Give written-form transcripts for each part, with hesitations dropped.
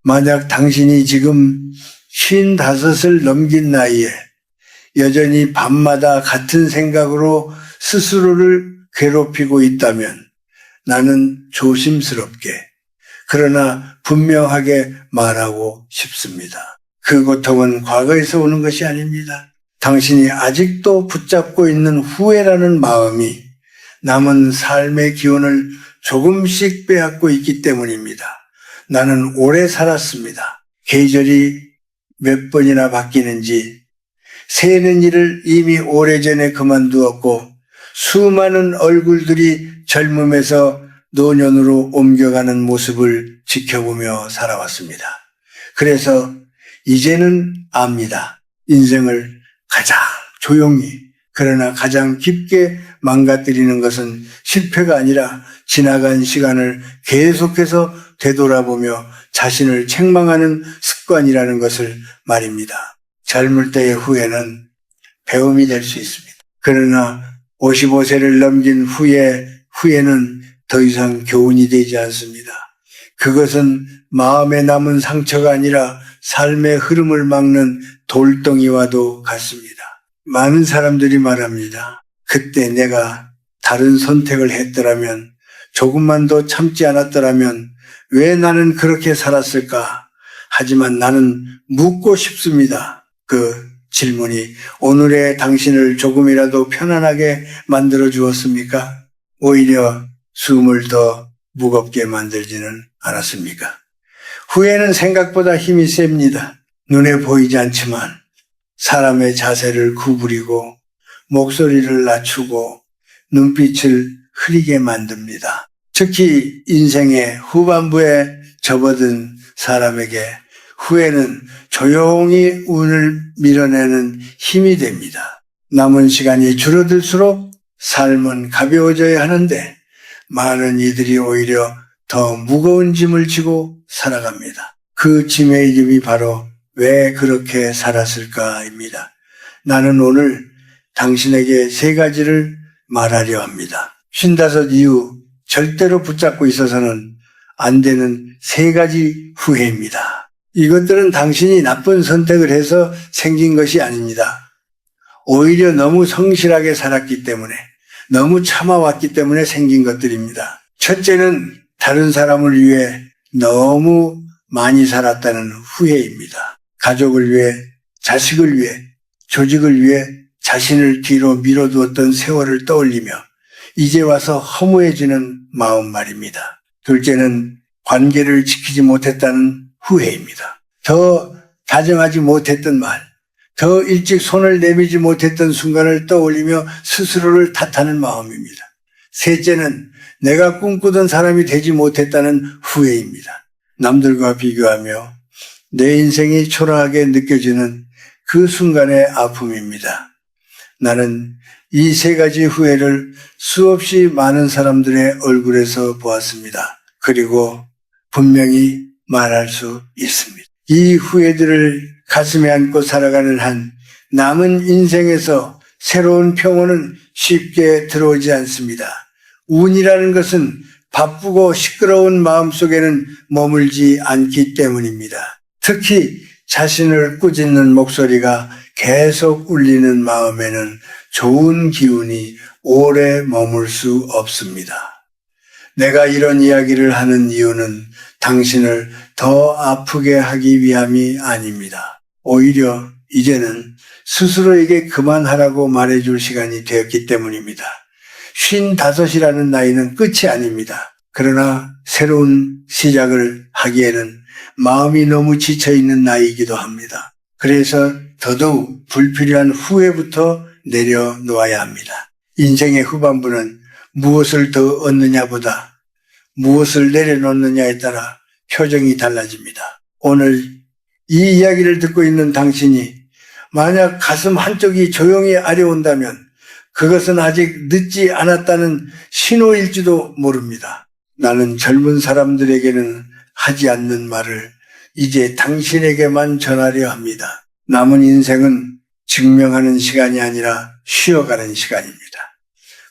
만약 당신이 지금 55을 넘긴 나이에 여전히 밤마다 같은 생각으로 스스로를 괴롭히고 있다면 나는 조심스럽게 그러나 분명하게 말하고 싶습니다. 그 고통은 과거에서 오는 것이 아닙니다. 당신이 아직도 붙잡고 있는 후회라는 마음이 남은 삶의 기운을 조금씩 빼앗고 있기 때문입니다. 나는 오래 살았습니다. 계절이 몇 번이나 바뀌는지 세는 일을 이미 오래전에 그만두었고 수많은 얼굴들이 젊음에서 노년으로 옮겨가는 모습을 지켜보며 살아왔습니다. 그래서 이제는 압니다. 인생을 가장 조용히 그러나 가장 깊게 망가뜨리는 것은 실패가 아니라 지나간 시간을 계속해서 되돌아보며 자신을 책망하는 습관이라는 것을 말입니다. 젊을 때의 후회는 배움이 될 수 있습니다. 그러나 55세를 넘긴 후회는 더 이상 교훈이 되지 않습니다. 그것은 마음에 남은 상처가 아니라 삶의 흐름을 막는 돌덩이와도 같습니다. 많은 사람들이 말합니다. 그때 내가 다른 선택을 했더라면, 조금만 더 참지 않았더라면 왜 나는 그렇게 살았을까? 하지만 나는 묻고 싶습니다. 그 질문이 오늘의 당신을 조금이라도 편안하게 만들어 주었습니까? 오히려 숨을 더 무겁게 만들지는 않았습니까? 후회는 생각보다 힘이 셉니다. 눈에 보이지 않지만 사람의 자세를 구부리고 목소리를 낮추고 눈빛을 흐리게 만듭니다. 특히 인생의 후반부에 접어든 사람에게 후회는 조용히 운을 밀어내는 힘이 됩니다. 남은 시간이 줄어들수록 삶은 가벼워져야 하는데 많은 이들이 오히려 더 무거운 짐을 지고 살아갑니다. 그 짐의 이름이 바로 왜 그렇게 살았을까입니다. 나는 오늘 당신에게 3가지를 말하려 합니다. 55 이후 절대로 붙잡고 있어서는 안 되는 3가지 후회입니다. 이것들은 당신이 나쁜 선택을 해서 생긴 것이 아닙니다. 오히려 너무 성실하게 살았기 때문에, 너무 참아왔기 때문에 생긴 것들입니다. 첫째는 다른 사람을 위해 너무 많이 살았다는 후회입니다. 가족을 위해, 자식을 위해, 조직을 위해 자신을 뒤로 밀어두었던 세월을 떠올리며 이제 와서 허무해지는 마음 말입니다. 둘째는 관계를 지키지 못했다는 후회입니다. 더 다정하지 못했던 말, 더 일찍 손을 내밀지 못했던 순간을 떠올리며 스스로를 탓하는 마음입니다. 셋째는 내가 꿈꾸던 사람이 되지 못했다는 후회입니다. 남들과 비교하며 내 인생이 초라하게 느껴지는 그 순간의 아픔입니다. 나는 이 3가지 후회를 수없이 많은 사람들의 얼굴에서 보았습니다. 그리고 분명히 말할 수 있습니다. 이 후회들을 가슴에 안고 살아가는 한 남은 인생에서 새로운 평온은 쉽게 들어오지 않습니다. 운이라는 것은 바쁘고 시끄러운 마음속에는 머물지 않기 때문입니다. 특히 자신을 꾸짖는 목소리가 계속 울리는 마음에는 좋은 기운이 오래 머물 수 없습니다. 내가 이런 이야기를 하는 이유는 당신을 더 아프게 하기 위함이 아닙니다. 오히려 이제는 스스로에게 그만하라고 말해줄 시간이 되었기 때문입니다. 55이라는 나이는 끝이 아닙니다. 그러나 새로운 시작을 하기에는 마음이 너무 지쳐있는 나이이기도 합니다. 그래서 더더욱 불필요한 후회부터 내려놓아야 합니다. 인생의 후반부는 무엇을 더 얻느냐보다 무엇을 내려놓느냐에 따라 표정이 달라집니다. 오늘 이 이야기를 듣고 있는 당신이 만약 가슴 한쪽이 조용히 아려온다면 그것은 아직 늦지 않았다는 신호일지도 모릅니다. 나는 젊은 사람들에게는 하지 않는 말을 이제 당신에게만 전하려 합니다. 남은 인생은 증명하는 시간이 아니라 쉬어가는 시간입니다.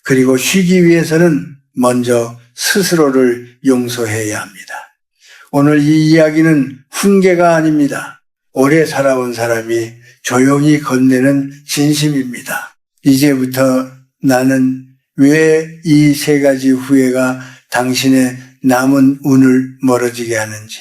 그리고 쉬기 위해서는 먼저 스스로를 용서해야 합니다. 오늘 이 이야기는 훈계가 아닙니다. 오래 살아온 사람이 조용히 건네는 진심입니다. 이제부터 나는 왜 이 세 가지 후회가 당신의 남은 운을 멀어지게 하는지,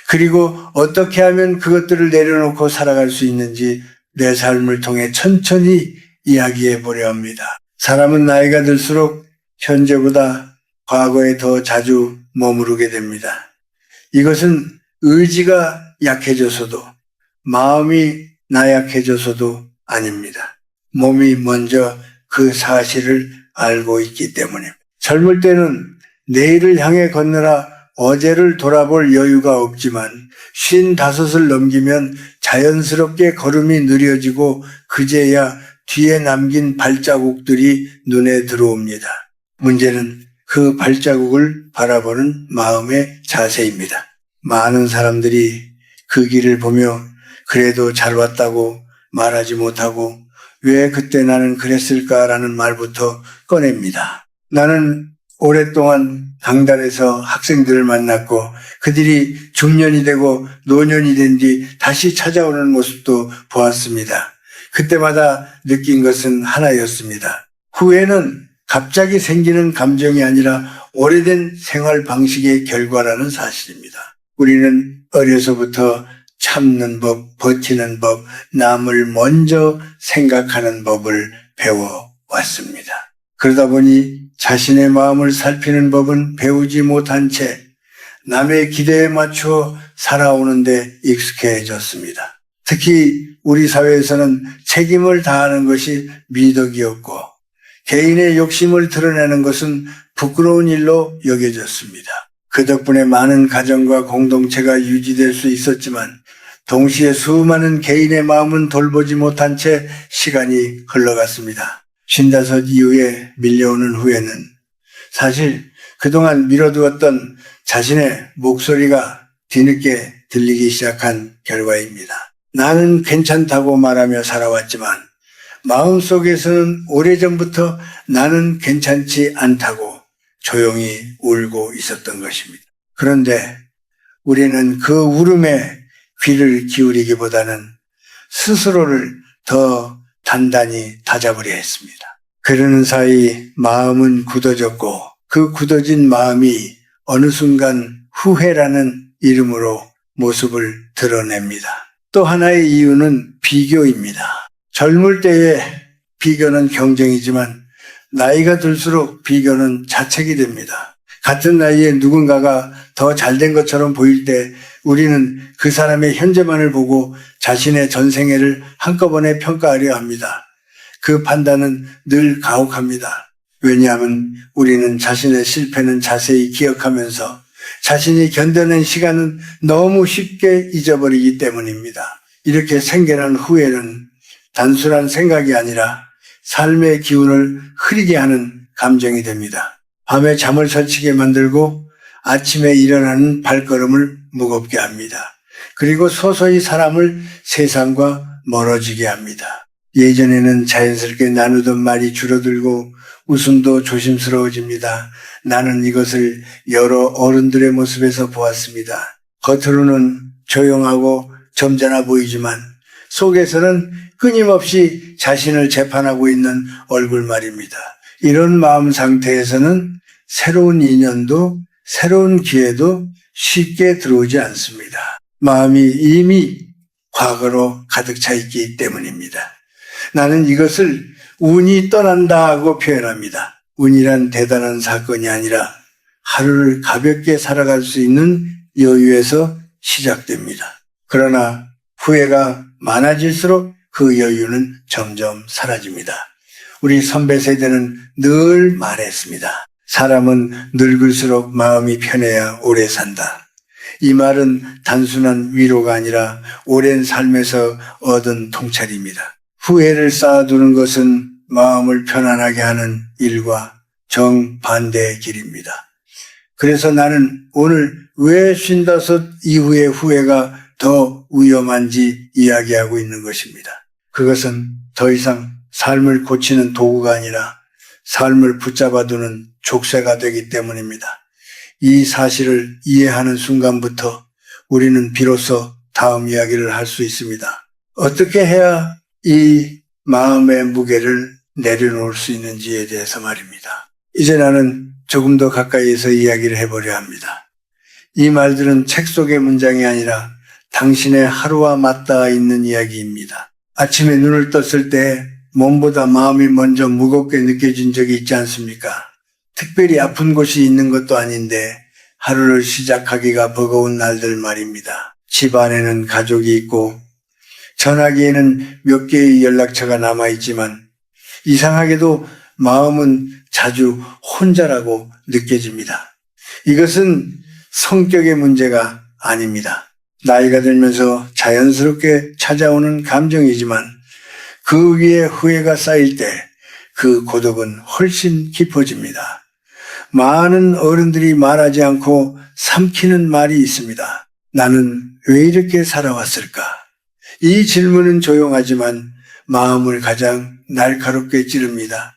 그리고 어떻게 하면 그것들을 내려놓고 살아갈 수 있는지 내 삶을 통해 천천히 이야기해 보려 합니다. 사람은 나이가 들수록 현재보다 과거에 더 자주 머무르게 됩니다. 이것은 의지가 약해져서도 마음이 나약해져서도 아닙니다. 몸이 먼저 그 사실을 알고 있기 때문입니다. 젊을 때는 내일을 향해 걷느라 어제를 돌아볼 여유가 없지만 55을 넘기면 자연스럽게 걸음이 느려지고 그제야 뒤에 남긴 발자국들이 눈에 들어옵니다. 문제는 그 발자국을 바라보는 마음의 자세입니다. 많은 사람들이 그 길을 보며 그래도 잘 왔다고 말하지 못하고 왜 그때 나는 그랬을까라는 말부터 꺼냅니다. 나는 오랫동안 강단에서 학생들을 만났고 그들이 중년이 되고 노년이 된 뒤 다시 찾아오는 모습도 보았습니다. 그때마다 느낀 것은 하나였습니다. 후회는 갑자기 생기는 감정이 아니라 오래된 생활 방식의 결과라는 사실입니다. 우리는 어려서부터 참는 법, 버티는 법, 남을 먼저 생각하는 법을 배워왔습니다. 그러다 보니 자신의 마음을 살피는 법은 배우지 못한 채 남의 기대에 맞춰 살아오는데 익숙해졌습니다. 특히 우리 사회에서는 책임을 다하는 것이 미덕이었고 개인의 욕심을 드러내는 것은 부끄러운 일로 여겨졌습니다. 그 덕분에 많은 가정과 공동체가 유지될 수 있었지만 동시에 수많은 개인의 마음은 돌보지 못한 채 시간이 흘러갔습니다. 55 이후에 밀려오는 후회는 사실 그동안 미뤄두었던 자신의 목소리가 뒤늦게 들리기 시작한 결과입니다. 나는 괜찮다고 말하며 살아왔지만 마음속에서는 오래전부터 나는 괜찮지 않다고 조용히 울고 있었던 것입니다. 그런데 우리는 그 울음에 귀를 기울이기보다는 스스로를 더 단단히 다잡으려 했습니다. 그러는 사이 마음은 굳어졌고 그 굳어진 마음이 어느 순간 후회라는 이름으로 모습을 드러냅니다. 또 하나의 이유는 비교입니다. 젊을 때의 비교는 경쟁이지만 나이가 들수록 비교는 자책이 됩니다. 같은 나이에 누군가가 더 잘된 것처럼 보일 때 우리는 그 사람의 현재만을 보고 자신의 전생애를 한꺼번에 평가하려 합니다. 그 판단은 늘 가혹합니다. 왜냐하면 우리는 자신의 실패는 자세히 기억하면서 자신이 견뎌낸 시간은 너무 쉽게 잊어버리기 때문입니다. 이렇게 생겨난 후회는 단순한 생각이 아니라 삶의 기운을 흐리게 하는 감정이 됩니다. 밤에 잠을 설치게 만들고 아침에 일어나는 발걸음을 무겁게 합니다. 그리고 서서히 사람을 세상과 멀어지게 합니다. 예전에는 자연스럽게 나누던 말이 줄어들고 웃음도 조심스러워집니다. 나는 이것을 여러 어른들의 모습에서 보았습니다. 겉으로는 조용하고 점잖아 보이지만 속에서는 끊임없이 자신을 재판하고 있는 얼굴 말입니다. 이런 마음 상태에서는 새로운 인연도 새로운 기회도 쉽게 들어오지 않습니다. 마음이 이미 과거로 가득 차 있기 때문입니다. 나는 이것을 운이 떠난다 하고 표현합니다. 운이란 대단한 사건이 아니라 하루를 가볍게 살아갈 수 있는 여유에서 시작됩니다. 그러나 후회가 많아질수록 그 여유는 점점 사라집니다. 우리 선배 세대는 늘 말했습니다. 사람은 늙을수록 마음이 편해야 오래 산다. 이 말은 단순한 위로가 아니라 오랜 삶에서 얻은 통찰입니다. 후회를 쌓아두는 것은 마음을 편안하게 하는 일과 정반대의 길입니다. 그래서 나는 오늘 왜 55 이후의 후회가 더 위험한지 이야기하고 있는 것입니다. 그것은 더 이상 삶을 고치는 도구가 아니라 삶을 붙잡아두는 족쇄가 되기 때문입니다. 이 사실을 이해하는 순간부터 우리는 비로소 다음 이야기를 할 수 있습니다. 어떻게 해야 이 마음의 무게를 내려놓을 수 있는지에 대해서 말입니다. 이제 나는 조금 더 가까이에서 이야기를 해보려 합니다. 이 말들은 책 속의 문장이 아니라 당신의 하루와 맞닿아 있는 이야기입니다. 아침에 눈을 떴을 때 몸보다 마음이 먼저 무겁게 느껴진 적이 있지 않습니까? 특별히 아픈 곳이 있는 것도 아닌데 하루를 시작하기가 버거운 날들 말입니다. 집 안에는 가족이 있고 전화기에는 몇 개의 연락처가 남아있지만 이상하게도 마음은 자주 혼자라고 느껴집니다. 이것은 성격의 문제가 아닙니다. 나이가 들면서 자연스럽게 찾아오는 감정이지만 그 위에 후회가 쌓일 때 그 고독은 훨씬 깊어집니다. 많은 어른들이 말하지 않고 삼키는 말이 있습니다. 나는 왜 이렇게 살아왔을까? 이 질문은 조용하지만 마음을 가장 날카롭게 찌릅니다.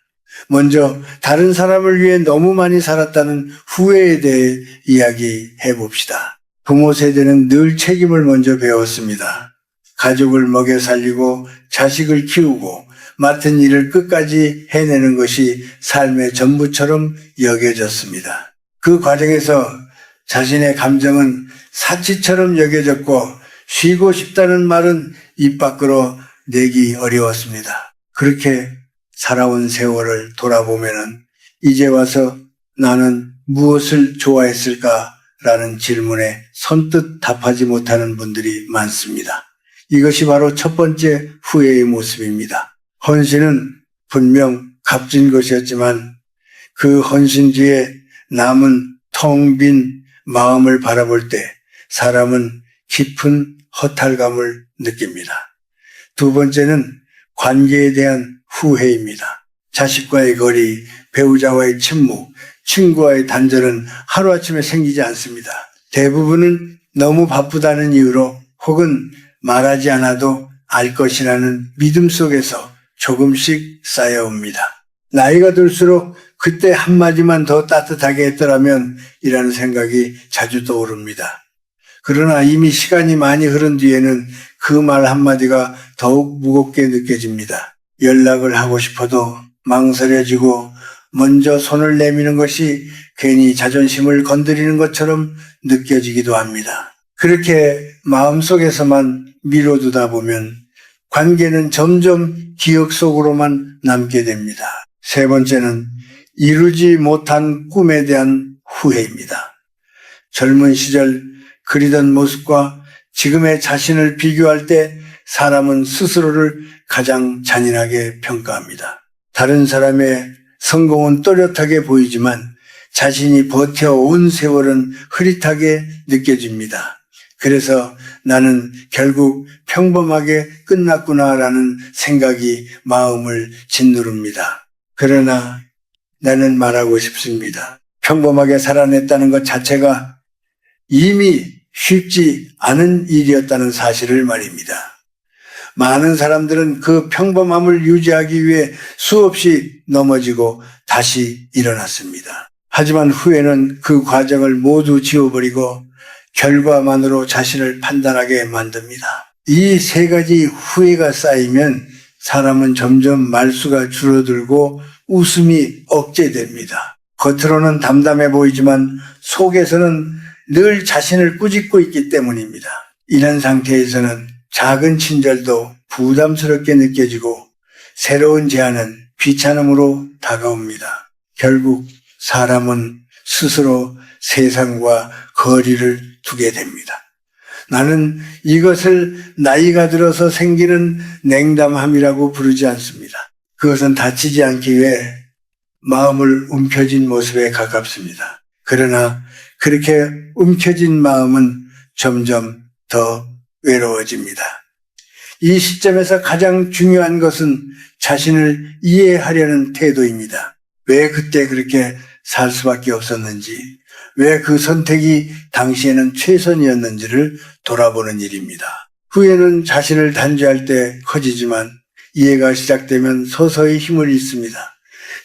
먼저 다른 사람을 위해 너무 많이 살았다는 후회에 대해 이야기해 봅시다. 부모 세대는 늘 책임을 먼저 배웠습니다. 가족을 먹여 살리고 자식을 키우고 맡은 일을 끝까지 해내는 것이 삶의 전부처럼 여겨졌습니다. 그 과정에서 자신의 감정은 사치처럼 여겨졌고 쉬고 싶다는 말은 입 밖으로 내기 어려웠습니다. 그렇게 살아온 세월을 돌아보면은 이제 와서 나는 무엇을 좋아했을까라는 질문에 선뜻 답하지 못하는 분들이 많습니다. 이것이 바로 첫 번째 후회의 모습입니다. 헌신은 분명 값진 것이었지만 그 헌신 뒤에 남은 텅 빈 마음을 바라볼 때 사람은 깊은 허탈감을 느낍니다. 두 번째는 관계에 대한 후회입니다. 자식과의 거리, 배우자와의 침묵, 친구와의 단절은 하루아침에 생기지 않습니다. 대부분은 너무 바쁘다는 이유로 혹은 말하지 않아도 알 것이라는 믿음 속에서 조금씩 쌓여옵니다. 나이가 들수록 그때 한마디만 더 따뜻하게 했더라면 이라는 생각이 자주 떠오릅니다. 그러나 이미 시간이 많이 흐른 뒤에는 그 말 한마디가 더욱 무겁게 느껴집니다. 연락을 하고 싶어도 망설여지고 먼저 손을 내미는 것이 괜히 자존심을 건드리는 것처럼 느껴지기도 합니다. 그렇게 마음속에서만 미뤄두다 보면 관계는 점점 기억 속으로만 남게 됩니다. 세 번째는 이루지 못한 꿈에 대한 후회입니다. 젊은 시절 그리던 모습과 지금의 자신을 비교할 때 사람은 스스로를 가장 잔인하게 평가합니다. 다른 사람의 성공은 또렷하게 보이지만 자신이 버텨온 세월은 흐릿하게 느껴집니다. 그래서 나는 결국 평범하게 끝났구나라는 생각이 마음을 짓누릅니다. 그러나 나는 말하고 싶습니다. 평범하게 살아냈다는 것 자체가 이미 쉽지 않은 일이었다는 사실을 말입니다. 많은 사람들은 그 평범함을 유지하기 위해 수없이 넘어지고 다시 일어났습니다. 하지만 후회는 그 과정을 모두 지워버리고 결과만으로 자신을 판단하게 만듭니다. 이 세 가지 후회가 쌓이면 사람은 점점 말수가 줄어들고 웃음이 억제됩니다. 겉으로는 담담해 보이지만 속에서는 늘 자신을 꾸짖고 있기 때문입니다. 이런 상태에서는 작은 친절도 부담스럽게 느껴지고 새로운 제안은 귀찮음으로 다가옵니다. 결국 사람은 스스로 세상과 거리를 두게 됩니다. 나는 이것을 나이가 들어서 생기는 냉담함이라고 부르지 않습니다. 그것은 다치지 않기 위해 마음을 움켜쥔 모습에 가깝습니다. 그러나 그렇게 움켜진 마음은 점점 더 외로워집니다. 이 시점에서 가장 중요한 것은 자신을 이해하려는 태도입니다. 왜 그때 그렇게 살 수밖에 없었는지, 왜 그 선택이 당시에는 최선이었는지를 돌아보는 일입니다. 후회는 자신을 단죄할 때 커지지만 이해가 시작되면 서서히 힘을 잃습니다.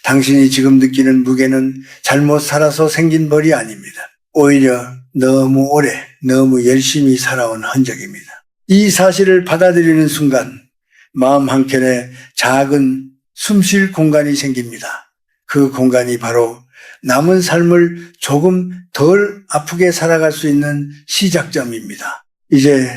당신이 지금 느끼는 무게는 잘못 살아서 생긴 벌이 아닙니다. 오히려 너무 오래, 너무 열심히 살아온 흔적입니다. 이 사실을 받아들이는 순간 마음 한켠에 작은 숨쉴 공간이 생깁니다. 그 공간이 바로 남은 삶을 조금 덜 아프게 살아갈 수 있는 시작점입니다. 이제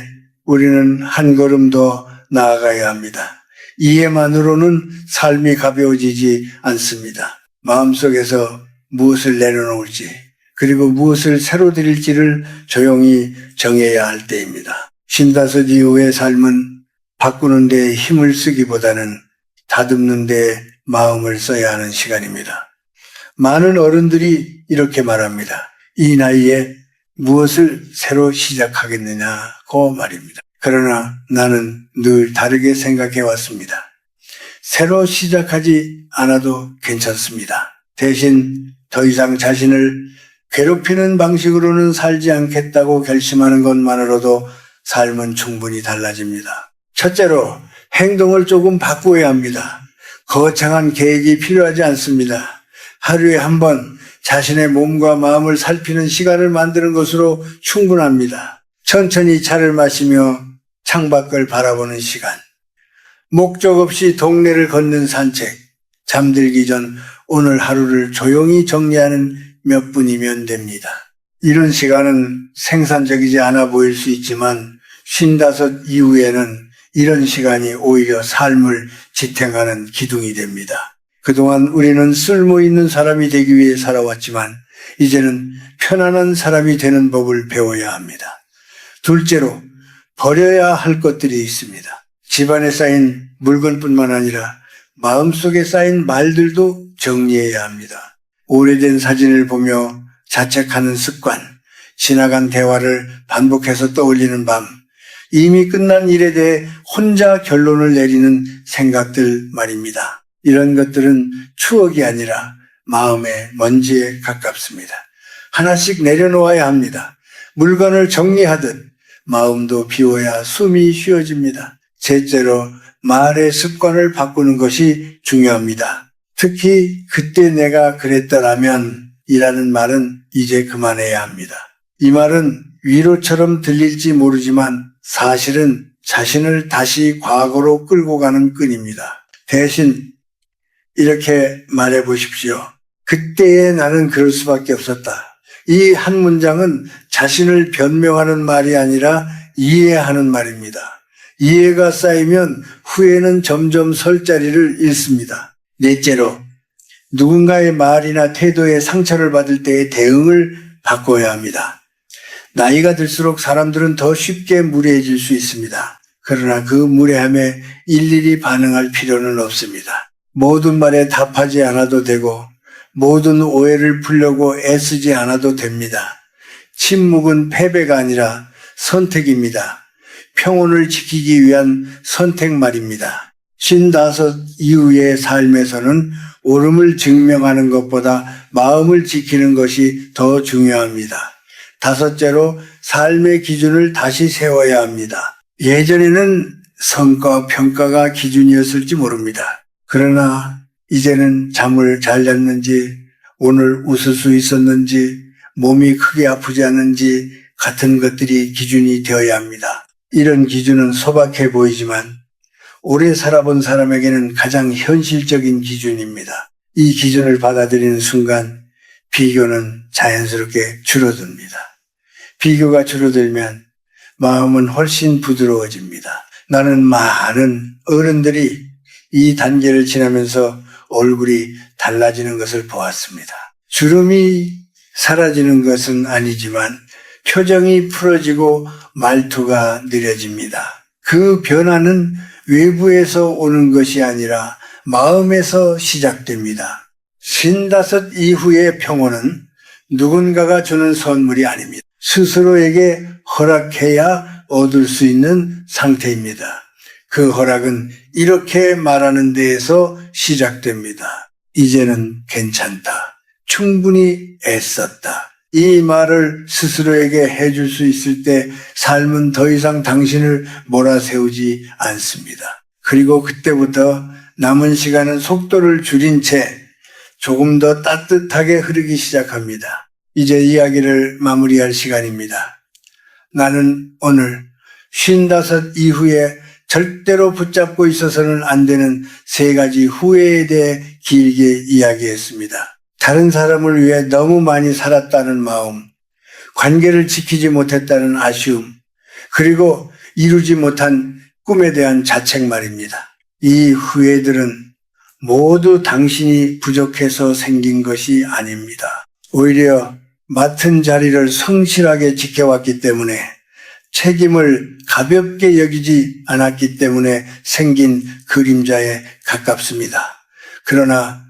우리는 한 걸음 더 나아가야 합니다. 이해만으로는 삶이 가벼워지지 않습니다. 마음속에서 무엇을 내려놓을지, 그리고 무엇을 새로 드릴지를 조용히 정해야 할 때입니다. 신다섯 이후의 삶은 바꾸는 데 힘을 쓰기보다는 다듬는 데 마음을 써야 하는 시간입니다. 많은 어른들이 이렇게 말합니다. 이 나이에 무엇을 새로 시작하겠느냐고 말입니다. 그러나 나는 늘 다르게 생각해 왔습니다. 새로 시작하지 않아도 괜찮습니다. 대신 더 이상 자신을 괴롭히는 방식으로는 살지 않겠다고 결심하는 것만으로도 삶은 충분히 달라집니다. 첫째로 행동을 조금 바꾸어야 합니다. 거창한 계획이 필요하지 않습니다. 하루에 한 번 자신의 몸과 마음을 살피는 시간을 만드는 것으로 충분합니다. 천천히 차를 마시며 창밖을 바라보는 시간, 목적 없이 동네를 걷는 산책, 잠들기 전 오늘 하루를 조용히 정리하는 몇 분이면 됩니다. 이런 시간은 생산적이지 않아 보일 수 있지만 55 이후에는 이런 시간이 오히려 삶을 지탱하는 기둥이 됩니다. 그동안 우리는 쓸모 있는 사람이 되기 위해 살아왔지만 이제는 편안한 사람이 되는 법을 배워야 합니다. 둘째로 버려야 할 것들이 있습니다. 집안에 쌓인 물건뿐만 아니라 마음속에 쌓인 말들도 정리해야 합니다. 오래된 사진을 보며 자책하는 습관, 지나간 대화를 반복해서 떠올리는 밤, 이미 끝난 일에 대해 혼자 결론을 내리는 생각들 말입니다. 이런 것들은 추억이 아니라 마음의 먼지에 가깝습니다. 하나씩 내려놓아야 합니다. 물건을 정리하듯 마음도 비워야 숨이 쉬어집니다. 셋째로 말의 습관을 바꾸는 것이 중요합니다. 특히 그때 내가 그랬더라면 이라는 말은 이제 그만해야 합니다. 이 말은 위로처럼 들릴지 모르지만 사실은 자신을 다시 과거로 끌고 가는 끈입니다. 대신 이렇게 말해 보십시오. 그때의 나는 그럴 수밖에 없었다. 이 한 문장은 자신을 변명하는 말이 아니라 이해하는 말입니다. 이해가 쌓이면 후회는 점점 설 자리를 잃습니다. 넷째로 누군가의 말이나 태도에 상처를 받을 때의 대응을 바꿔야 합니다. 나이가 들수록 사람들은 더 쉽게 무례해질 수 있습니다. 그러나 그 무례함에 일일이 반응할 필요는 없습니다. 모든 말에 답하지 않아도 되고 모든 오해를 풀려고 애쓰지 않아도 됩니다. 침묵은 패배가 아니라 선택입니다. 평온을 지키기 위한 선택 말입니다. 55 이후의 삶에서는 옳음을 증명하는 것보다 마음을 지키는 것이 더 중요합니다. 다섯째로 삶의 기준을 다시 세워야 합니다. 예전에는 성과, 평가가 기준이었을지 모릅니다. 그러나 이제는 잠을 잘 잤는지, 오늘 웃을 수 있었는지, 몸이 크게 아프지 않는지 같은 것들이 기준이 되어야 합니다. 이런 기준은 소박해 보이지만 오래 살아본 사람에게는 가장 현실적인 기준입니다. 이 기준을 받아들이는 순간 비교는 자연스럽게 줄어듭니다. 비교가 줄어들면 마음은 훨씬 부드러워집니다. 나는 많은 어른들이 이 단계를 지나면서 얼굴이 달라지는 것을 보았습니다. 주름이 사라지는 것은 아니지만 표정이 풀어지고 말투가 느려집니다. 그 변화는 외부에서 오는 것이 아니라 마음에서 시작됩니다. 55 이후의 평온은 누군가가 주는 선물이 아닙니다. 스스로에게 허락해야 얻을 수 있는 상태입니다. 그 허락은 이렇게 말하는 데에서 시작됩니다. 이제는 괜찮다. 충분히 애썼다. 이 말을 스스로에게 해줄 수 있을 때 삶은 더 이상 당신을 몰아세우지 않습니다. 그리고 그때부터 남은 시간은 속도를 줄인 채 조금 더 따뜻하게 흐르기 시작합니다. 이제 이야기를 마무리할 시간입니다. 나는 오늘 55 이후에 절대로 붙잡고 있어서는 안 되는 3가지 후회에 대해 길게 이야기했습니다. 다른 사람을 위해 너무 많이 살았다는 마음, 관계를 지키지 못했다는 아쉬움, 그리고 이루지 못한 꿈에 대한 자책 말입니다. 이 후회들은 모두 당신이 부족해서 생긴 것이 아닙니다. 오히려 맡은 자리를 성실하게 지켜왔기 때문에, 책임을 가볍게 여기지 않았기 때문에 생긴 그림자에 가깝습니다. 그러나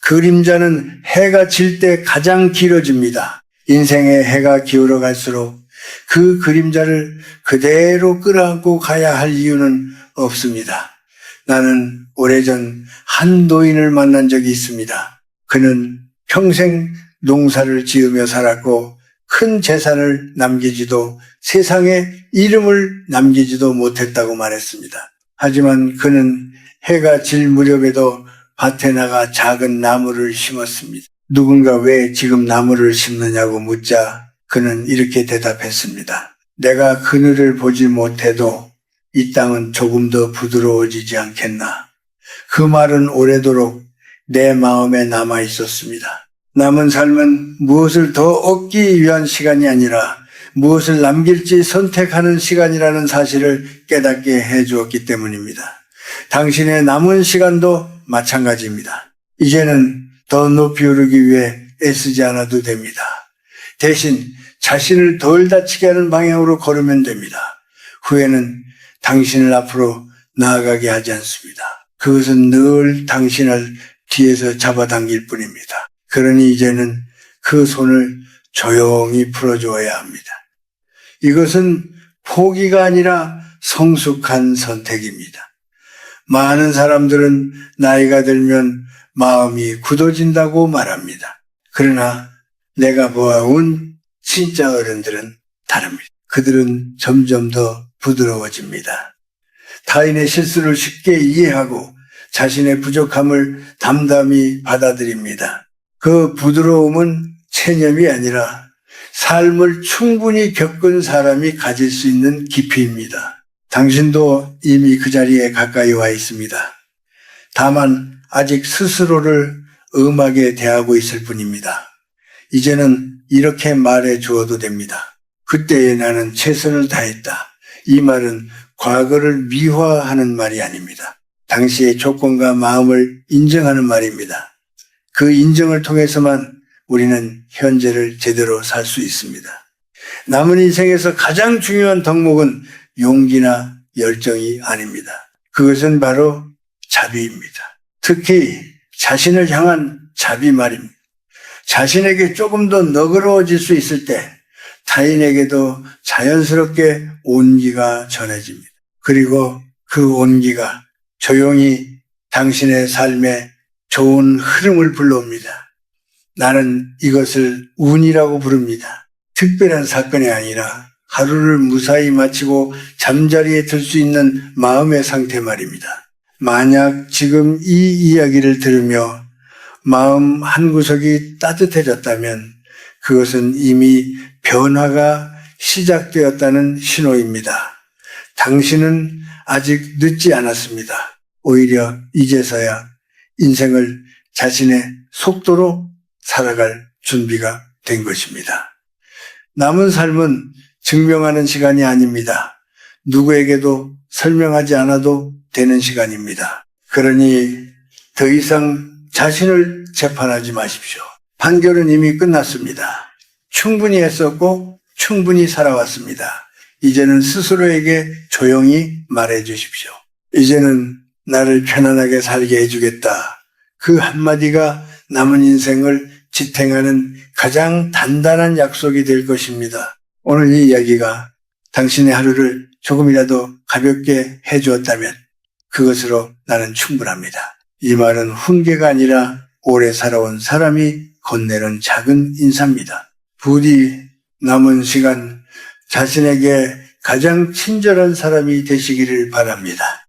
그림자는 해가 질 때 가장 길어집니다. 인생의 해가 기울어 갈수록 그 그림자를 그대로 끌어안고 가야 할 이유는 없습니다. 나는 오래전 한 노인을 만난 적이 있습니다. 그는 평생 농사를 지으며 살았고 큰 재산을 남기지도 세상에 이름을 남기지도 못했다고 말했습니다. 하지만 그는 해가 질 무렵에도 밭에 나가 작은 나무를 심었습니다. 누군가 왜 지금 나무를 심느냐고 묻자 그는 이렇게 대답했습니다. 내가 그늘을 보지 못해도 이 땅은 조금 더 부드러워지지 않겠나. 그 말은 오래도록 내 마음에 남아 있었습니다. 남은 삶은 무엇을 더 얻기 위한 시간이 아니라 무엇을 남길지 선택하는 시간이라는 사실을 깨닫게 해주었기 때문입니다. 당신의 남은 시간도 마찬가지입니다. 이제는 더 높이 오르기 위해 애쓰지 않아도 됩니다. 대신 자신을 덜 다치게 하는 방향으로 걸으면 됩니다. 후회는 당신을 앞으로 나아가게 하지 않습니다. 그것은 늘 당신을 뒤에서 잡아당길 뿐입니다. 그러니 이제는 그 손을 조용히 풀어주어야 합니다. 이것은 포기가 아니라 성숙한 선택입니다. 많은 사람들은 나이가 들면 마음이 굳어진다고 말합니다. 그러나 내가 보아온 진짜 어른들은 다릅니다. 그들은 점점 더 부드러워집니다. 타인의 실수를 쉽게 이해하고 자신의 부족함을 담담히 받아들입니다. 그 부드러움은 체념이 아니라 삶을 충분히 겪은 사람이 가질 수 있는 깊이입니다. 당신도 이미 그 자리에 가까이 와 있습니다. 다만 아직 스스로를 엄하게 대하고 있을 뿐입니다. 이제는 이렇게 말해 주어도 됩니다. 그때에 나는 최선을 다했다. 이 말은 과거를 미화하는 말이 아닙니다. 당시의 조건과 마음을 인정하는 말입니다. 그 인정을 통해서만 우리는 현재를 제대로 살 수 있습니다. 남은 인생에서 가장 중요한 덕목은 용기나 열정이 아닙니다. 그것은 바로 자비입니다. 특히 자신을 향한 자비 말입니다. 자신에게 조금 더 너그러워질 수 있을 때 타인에게도 자연스럽게 온기가 전해집니다. 그리고 그 온기가 조용히 당신의 삶에 좋은 흐름을 불러옵니다. 나는 이것을 운이라고 부릅니다. 특별한 사건이 아니라 하루를 무사히 마치고 잠자리에 들 수 있는 마음의 상태 말입니다. 만약 지금 이 이야기를 들으며 마음 한구석이 따뜻해졌다면 그것은 이미 변화가 시작되었다는 신호입니다. 당신은 아직 늦지 않았습니다. 오히려 이제서야 인생을 자신의 속도로 살아갈 준비가 된 것입니다. 남은 삶은 증명하는 시간이 아닙니다. 누구에게도 설명하지 않아도 되는 시간입니다. 그러니 더 이상 자신을 재판하지 마십시오. 판결은 이미 끝났습니다. 충분히 했었고 충분히 살아왔습니다. 이제는 스스로에게 조용히 말해 주십시오. 이제는 나를 편안하게 살게 해주겠다. 그 한마디가 남은 인생을 지탱하는 가장 단단한 약속이 될 것입니다. 오늘 이 이야기가 당신의 하루를 조금이라도 가볍게 해주었다면 그것으로 나는 충분합니다. 이 말은 훈계가 아니라 오래 살아온 사람이 건네는 작은 인사입니다. 부디 남은 시간 자신에게 가장 친절한 사람이 되시기를 바랍니다.